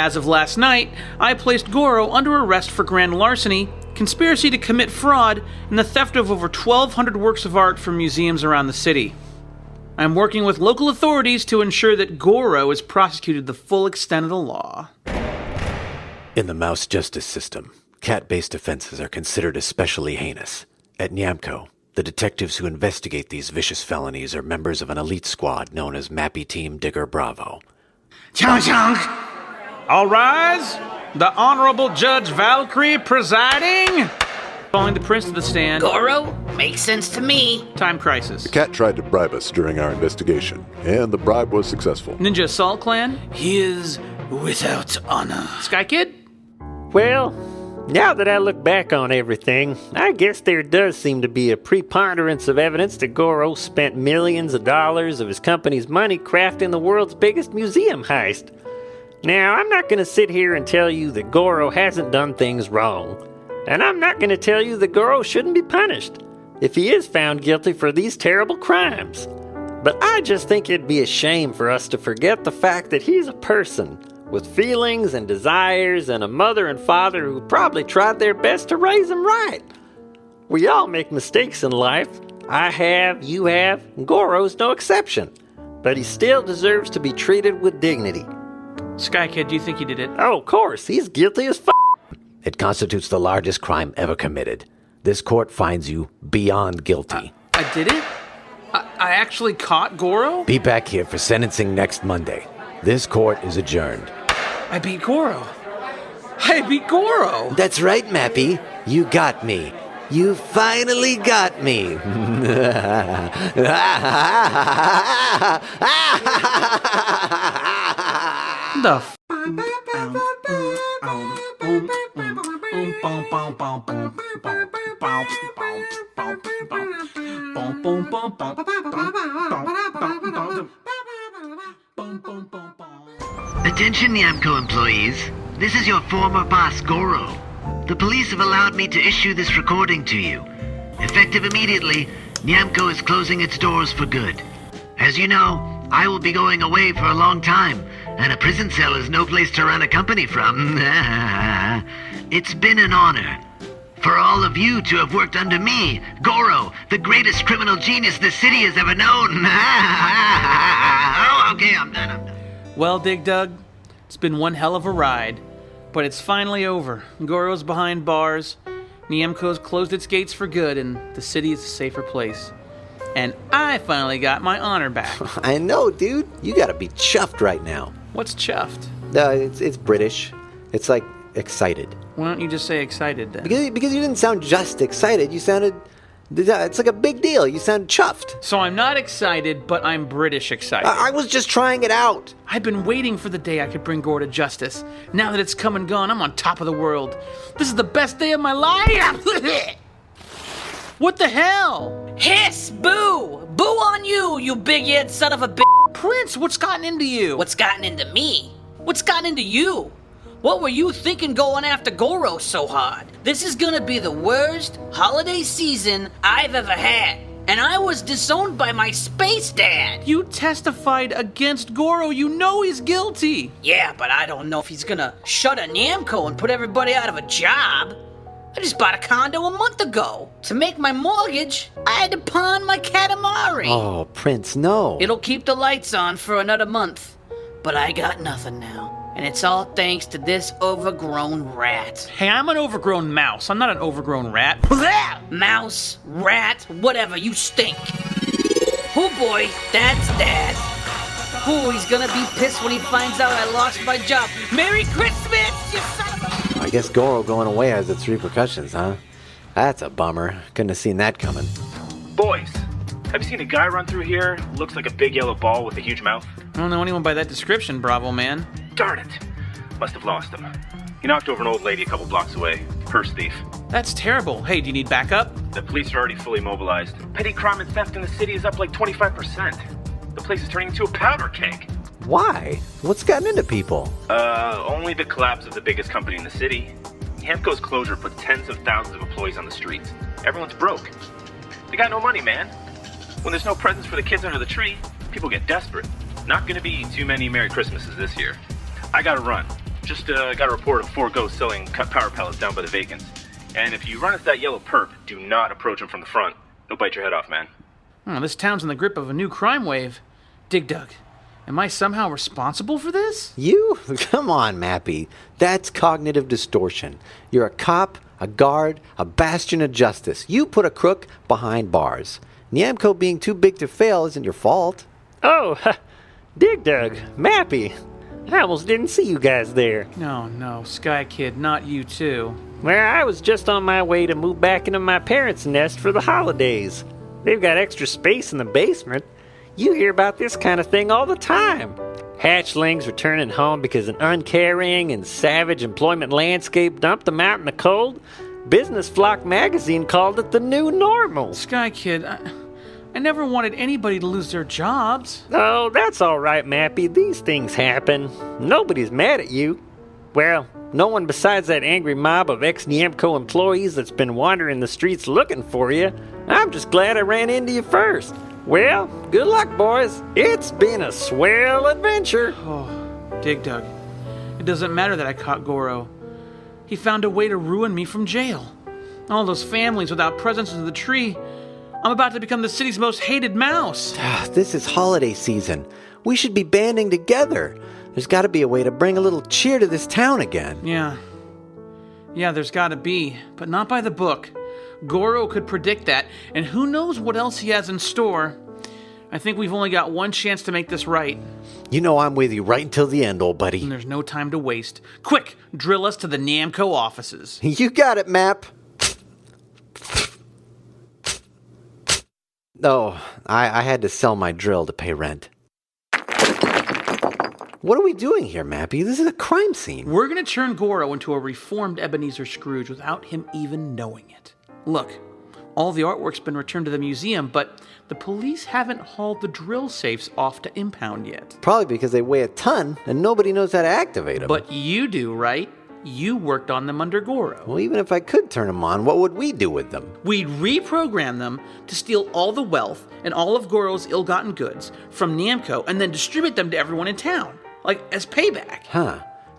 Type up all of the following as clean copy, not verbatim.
As of last night, I placed Goro under arrest for grand larceny, conspiracy to commit fraud, and the theft of over 1,200 works of art from museums around the city. I'm working with local authorities to ensure that Goro is prosecuted the full extent of the law. In the mouse justice system, cat-based offenses are considered especially heinous. At Nyamco, the detectives who investigate these vicious felonies are members of an elite squad known as Mappy Team Digger Bravo. Chong chong! All rise! The Honorable Judge Valkyrie presiding! Calling the prince to the stand. Goro? Makes sense to me. Time crisis. The cat tried to bribe us during our investigation, and the bribe was successful. Ninja Assault Clan. He is without honor. Sky Kid. Well, now that I look back on everything, I guess there does seem to be a preponderance of evidence that Goro spent millions of dollars of his company's money crafting the world's biggest museum heist. Now, I'm not going to sit here and tell you that Goro hasn't done things wrong. And I'm not going to tell you that Goro shouldn't be punished if he is found guilty for these terrible crimes. But I just think it'd be a shame for us to forget the fact that he's a person with feelings and desires and a mother and father who probably tried their best to raise him right. We all make mistakes in life. I have, you have, and Goro's no exception. But he still deserves to be treated with dignity. Sky Kid, do you think he did it? Oh, of course, he's guilty as f***. It constitutes the largest crime ever committed. This court finds you beyond guilty. I did it? I actually caught Goro? Be back here for sentencing next Monday. This court is adjourned. I beat Goro. I beat Goro! That's right, Mappy. You got me. You finally got me. The f***? Attention Nyamco employees, this is your former boss Goro. The police have allowed me to issue this recording to you. Effective immediately, Nyamco is closing its doors for good. As you know, I will be going away for a long time, and a prison cell is no place to run a company from. It's been an honor for all of you to have worked under me, Goro, the greatest criminal genius this city has ever known. Oh, okay, I'm done. Well, Dig Dug, it's been one hell of a ride, but it's finally over. Goro's behind bars, Nyamco's closed its gates for good, and the city is a safer place. And I finally got my honor back. I know, dude. You gotta be chuffed right now. What's chuffed? It's British. It's like excited. Why don't you just say excited then? Because you didn't sound just excited. You sounded... It's like a big deal. You sound chuffed. So I'm not excited, but I'm British excited. I was just trying it out. I've been waiting for the day I could bring Goro to justice. Now that it's come and gone, I'm on top of the world. This is the best day of my life! What the hell? Hiss! Boo! Boo on you, you big-eared son of a bitch! Prince, what's gotten into you? What's gotten into me? What's gotten into you? What were you thinking going after Goro so hard? This is gonna be the worst holiday season I've ever had. And I was disowned by my space dad. You testified against Goro. You know he's guilty. Yeah, but I don't know if he's gonna shut a Nyamco and put everybody out of a job. I just bought a condo a month ago. To make my mortgage, I had to pawn my Katamari. Oh, Prince, no. It'll keep the lights on for another month. But I got nothing now. And it's all thanks to this overgrown rat. Hey, I'm an overgrown mouse. I'm not an overgrown rat. Mouse, rat, whatever, you stink. Oh boy, that's Dad. Oh, he's gonna be pissed when he finds out I lost my job. Merry Christmas, you son of a... I guess Goro going away has its repercussions, huh? That's a bummer. Couldn't have seen that coming. Boys, have you seen a guy run through here? Looks like a big yellow ball with a huge mouth. I don't know anyone by that description, Bravo man. Darn it. Must have lost him. He knocked over an old lady a couple blocks away. Purse thief. That's terrible. Hey, do you need backup? The police are already fully mobilized. Petty crime and theft in the city is up like 25%. The place is turning into a powder keg. Why? What's gotten into people? Only the collapse of the biggest company in the city. Hamco's closure put tens of thousands of employees on the streets. Everyone's broke. They got no money, man. When there's no presents for the kids under the tree, people get desperate. Not gonna be too many Merry Christmases this year. I gotta run. Just got a report of 4 ghosts selling cut power pellets down by the vacants. And if you run into that yellow perp, do not approach him from the front. He'll bite your head off, man. Oh, this town's in the grip of a new crime wave. Dig Dug, am I somehow responsible for this? You? Come on, Mappy. That's cognitive distortion. You're a cop, a guard, a bastion of justice. You put a crook behind bars. Nyamco being too big to fail isn't your fault. Oh, Dig Dug, Mappy. I almost didn't see you guys there. No, Sky Kid, not you too. Well, I was just on my way to move back into my parents' nest for the holidays. They've got extra space in the basement. You hear about this kind of thing all the time. Hatchlings returning home because an uncaring and savage employment landscape dumped them out in the cold. Business Flock magazine called it the new normal. Sky Kid, I never wanted anybody to lose their jobs. Oh, that's all right, Mappy. These things happen. Nobody's mad at you. Well, no one besides that angry mob of ex-Nyamco employees that's been wandering the streets looking for you. I'm just glad I ran into you first. Well, good luck, boys. It's been a swell adventure. Oh, Dig Dug, it doesn't matter that I caught Goro. He found a way to ruin me from jail. All those families without presents under the tree. I'm about to become the city's most hated mouse. This is holiday season. We should be banding together. There's got to be a way to bring a little cheer to this town again. Yeah, there's got to be, but not by the book. Goro could predict that, and who knows what else he has in store. I think we've only got one chance to make this right. You know I'm with you right until the end, old buddy. And there's no time to waste. Quick, drill us to the Nyamco offices. You got it, Map. Oh, I had to sell my drill to pay rent. What are we doing here, Mappy? This is a crime scene. We're going to turn Goro into a reformed Ebenezer Scrooge without him even knowing it. Look, all the artwork's been returned to the museum, but the police haven't hauled the drill safes off to impound yet. Probably because they weigh a ton and nobody knows how to activate them. But you do, right? You worked on them under Goro. Well, even if I could turn them on, what would we do with them? We'd reprogram them to steal all the wealth and all of Goro's ill-gotten goods from Nyamco and then distribute them to everyone in town, like as payback.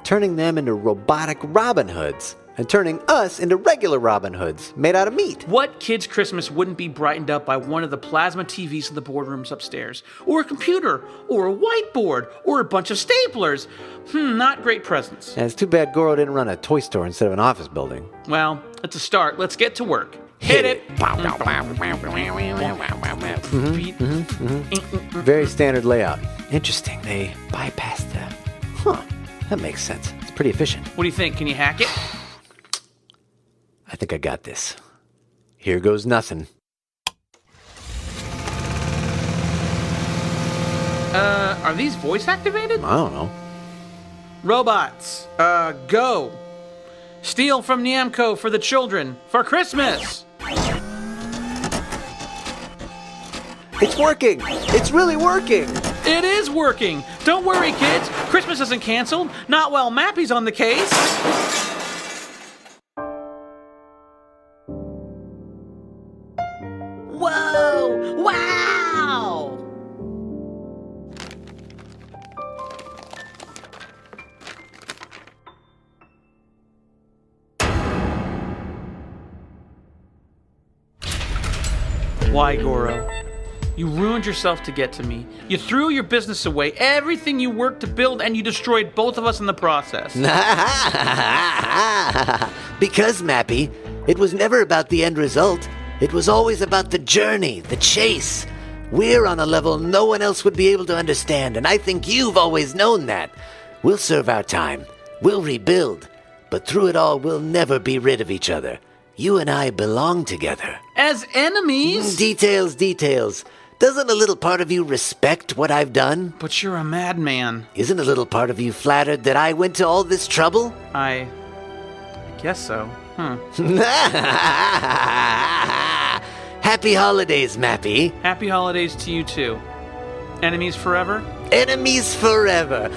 Turning them into robotic Robin Hoods and turning us into regular Robin Hoods made out of meat. What kid's Christmas wouldn't be brightened up by one of the plasma TVs in the boardrooms upstairs? Or a computer? Or a whiteboard? Or a bunch of staplers? Not great presents. And it's too bad Goro didn't run a toy store instead of an office building. Well, it's a start. Let's get to work. Hit it! Very standard layout. Interesting, they bypassed that. That makes sense. It's pretty efficient. What do you think? Can you hack it? I think I got this. Here goes nothing. Are these voice activated? I don't know. Robots, go. Steal from Nyamco for the children for Christmas. It's working! It's really working! It is working. Don't worry, kids. Christmas isn't canceled. Not while Mappy's on the case. Whoa! Wow! Why, Goro? You ruined yourself to get to me. You threw your business away, everything you worked to build, and you destroyed both of us in the process. Because, Mappy, it was never about the end result. It was always about the journey, the chase. We're on a level no one else would be able to understand, and I think you've always known that. We'll serve our time. We'll rebuild. But through it all, we'll never be rid of each other. You and I belong together. As enemies? Details. Doesn't a little part of you respect what I've done? But you're a madman. Isn't a little part of you flattered that I went to all this trouble? I guess so. Happy holidays, Mappy. Happy holidays to you too. Enemies forever? Enemies forever.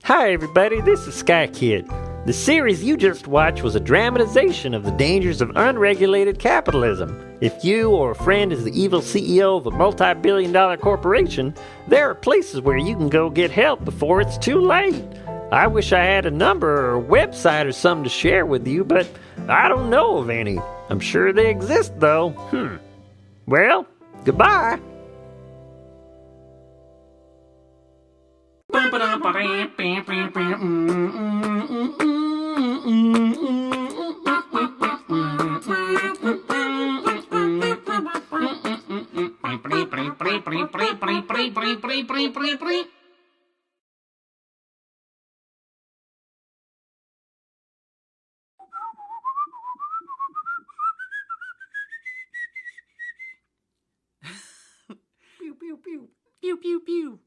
Hi, everybody. This is Sky Kid. The series you just watched was a dramatization of the dangers of unregulated capitalism. If you or a friend is the evil CEO of a multi-billion-dollar corporation, there are places where you can go get help before it's too late. I wish I had a number or a website or something to share with you, but I don't know of any. I'm sure they exist, though. Well, goodbye. Pew, pew, pew. Pew, pew, pew.